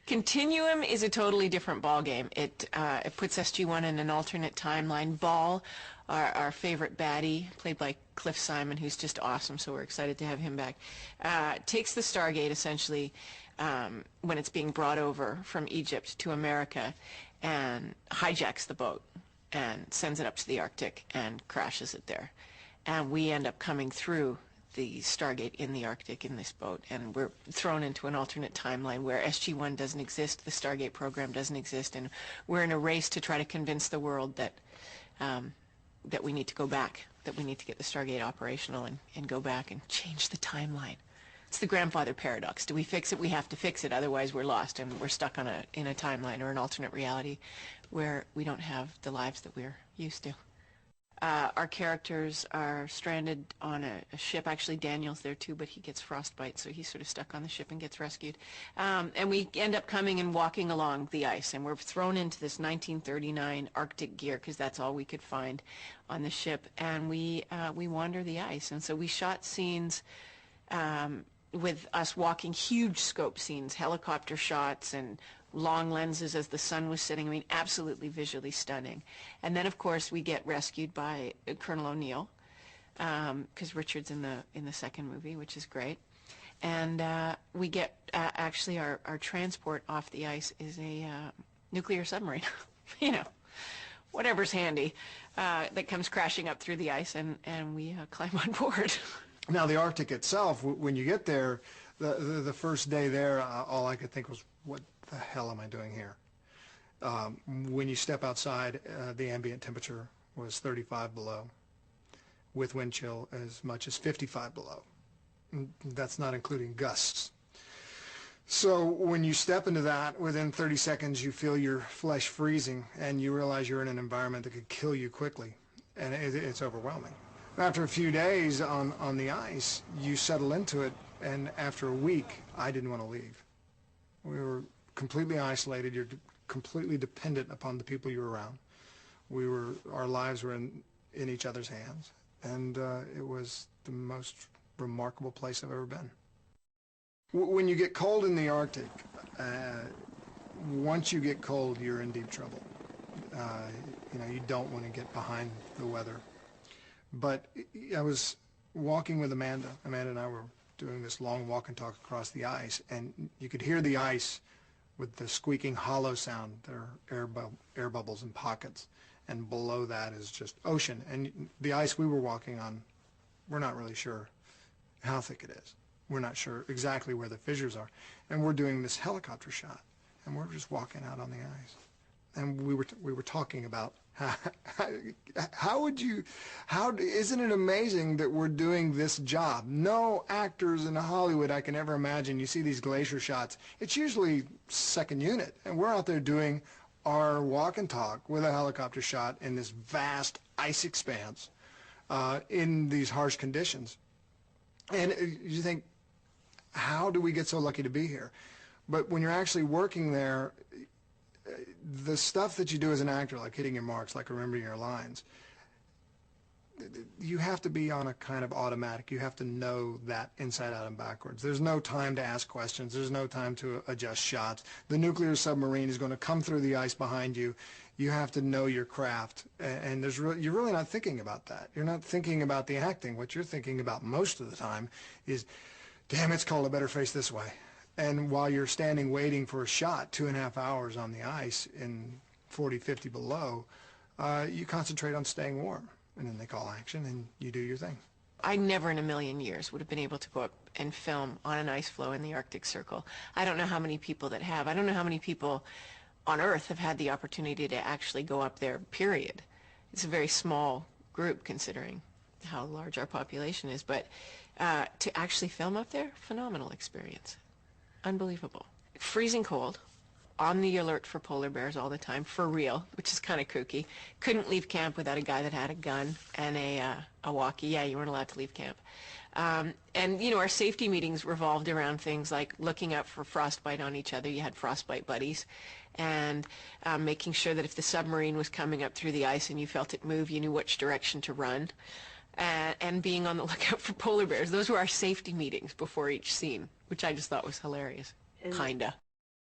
Continuum is a totally different ballgame. It puts SG-1 in an alternate timeline. Ball, our favorite baddie, played by Cliff Simon, who's just awesome, so we're excited to have him back, takes the Stargate essentially when it's being brought over from Egypt to America and hijacks the boat and sends it up to the Arctic and crashes it there. And we end up coming through the Stargate in the Arctic in this boat, and we're thrown into an alternate timeline where SG-1 doesn't exist, the Stargate program doesn't exist, and we're in a race to try to convince the world that that we need to go back, that we need to get the Stargate operational and go back and change the timeline. It's the grandfather paradox. Do we fix it? We have to fix it, otherwise we're lost and we're stuck on in a timeline or an alternate reality where we don't have the lives that we're used to. Our characters are stranded on a ship. Actually, Daniel's there too, but he gets frostbite, so he's sort of stuck on the ship and gets rescued. And we end up coming and walking along the ice, and we're thrown into this 1939 Arctic gear because that's all we could find on the ship. And we wander the ice, and so we shot scenes with us walking, huge scope scenes, helicopter shots and long lenses as the sun was setting. I mean, absolutely visually stunning. And then, of course, we get rescued by Colonel O'Neill, because Richard's in the second movie, which is great. And we get, actually, our transport off the ice is a nuclear submarine, you know, whatever's handy, that comes crashing up through the ice, and we climb on board. Now, the Arctic itself, when you get there, the first day there, all I could think was, what the hell am I doing here? When you step outside, the ambient temperature was 35 below, with wind chill as much as 55 below. That's not including gusts. So when you step into that, within 30 seconds you feel your flesh freezing, and you realize you're in an environment that could kill you quickly, and it's overwhelming. After a few days on the ice, you settle into it, and after a week, I didn't want to leave. We were completely isolated. You're completely dependent upon the people you're around. Our lives were in each other's hands, and it was the most remarkable place I've ever been. When you get cold in the Arctic, once you get cold, you're in deep trouble. You know, you don't want to get behind the weather. But I was walking with Amanda. Amanda and I were doing this long walk and talk across the ice, and you could hear the ice with the squeaking hollow sound. There are air bubbles and pockets, and below that is just ocean. And the ice we were walking on, we're not really sure how thick it is. We're not sure exactly where the fissures are. And we're doing this helicopter shot, and we're just walking out on the ice. And we were talking about isn't it amazing that we're doing this job? No actors in Hollywood I can ever imagine. You see these glacier shots, it's usually second unit, and we're out there doing our walk and talk with a helicopter shot in this vast ice expanse in these harsh conditions. And you think, how do we get so lucky to be here? But when you're actually working there, the stuff that you do as an actor, like hitting your marks, like remembering your lines, you have to be on a kind of automatic. You have to know that inside out and backwards. There's no time to ask questions. There's no time to adjust shots. The nuclear submarine is going to come through the ice behind you. You have to know your craft, and you're really not thinking about that. You're not thinking about the acting. What you're thinking about most of the time is, damn, it's cold, I better face this way. And while you're standing waiting for a shot, 2.5 hours on the ice in 40, 50 below, you concentrate on staying warm. And then they call action, and you do your thing. I never in a million years would have been able to go up and film on an ice floe in the Arctic Circle. I don't know how many people that have. I don't know how many people on Earth have had the opportunity to actually go up there, period. It's a very small group considering how large our population is. But to actually film up there, phenomenal experience. Unbelievable. Freezing cold, on the alert for polar bears all the time, for real, which is kind of kooky. Couldn't leave camp without a guy that had a gun and a walkie. Yeah, you weren't allowed to leave camp. And, you know, our safety meetings revolved around things like looking out for frostbite on each other. You had frostbite buddies. And making sure that if the submarine was coming up through the ice and you felt it move, you knew which direction to run. And being on the lookout for polar bears. Those were our safety meetings before each scene, which I just thought was hilarious. Kinda.